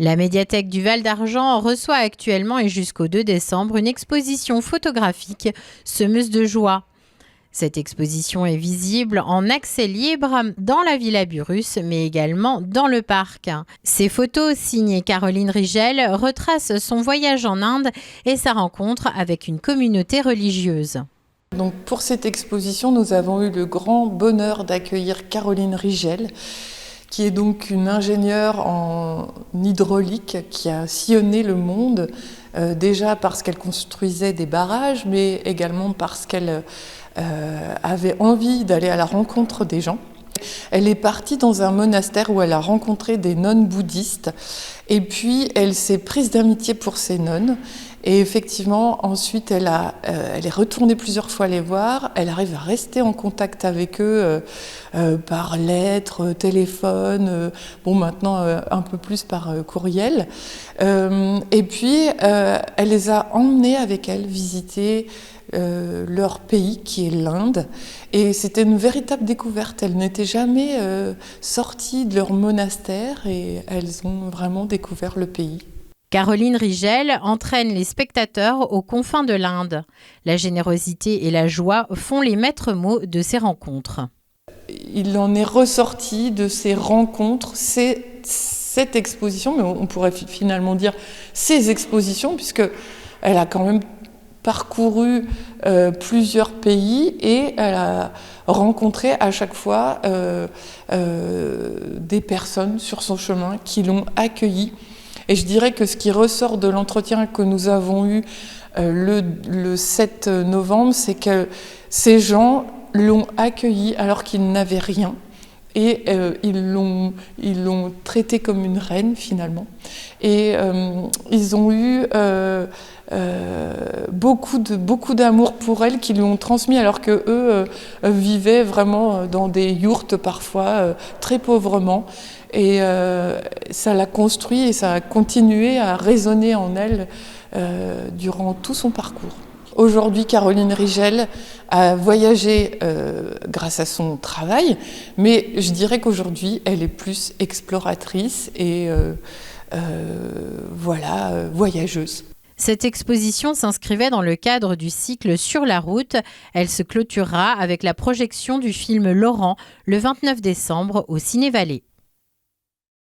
La médiathèque du Val d'Argent reçoit actuellement et jusqu'au 2 décembre une exposition photographique semeuse de joie. Cette exposition est visible en accès libre dans la Villa Burrus, mais également dans le parc. Ces photos signées Caroline Rigel retracent son voyage en Inde et sa rencontre avec une communauté religieuse. Donc pour cette exposition, nous avons eu le grand bonheur d'accueillir Caroline Rigel, qui est donc une ingénieure en hydraulique qui a sillonné le monde, déjà parce qu'elle construisait des barrages, mais également parce qu'elle avait envie d'aller à la rencontre des gens. Elle est partie dans un monastère où elle a rencontré des nonnes bouddhistes et puis elle s'est prise d'amitié pour ces nonnes. Et effectivement, ensuite, elle est retournée plusieurs fois les voir. Elle arrive à rester en contact avec eux par lettres, téléphone, maintenant un peu plus par courriel. Et puis, elle les a emmenés avec elle visiter leur pays, qui est l'Inde. Et c'était une véritable découverte. Elles n'étaient jamais sorties de leur monastère et elles ont vraiment découvert le pays. Caroline Rigel entraîne les spectateurs aux confins de l'Inde. La générosité et la joie font les maîtres mots de ces rencontres. Il en est ressorti de ces rencontres, cette exposition, mais on pourrait finalement dire ces expositions, puisqu'elle a quand même parcouru plusieurs pays et elle a rencontré à chaque fois des personnes sur son chemin qui l'ont accueillie. Et je dirais que ce qui ressort de l'entretien que nous avons eu le 7 novembre, c'est que ces gens l'ont accueilli alors qu'ils n'avaient rien. Et ils l'ont traitée comme une reine finalement. Et ils ont eu beaucoup d'amour pour elle qui lui ont transmis alors qu'eux vivaient vraiment dans des yourtes parfois très pauvrement. Et ça l'a construit et ça a continué à résonner en elle durant tout son parcours. Aujourd'hui, Caroline Rigel a voyagé grâce à son travail, mais je dirais qu'aujourd'hui, elle est plus exploratrice et voyageuse. Cette exposition s'inscrivait dans le cadre du cycle Sur la route. Elle se clôturera avec la projection du film Laurent le 29 décembre au Ciné-Vallée.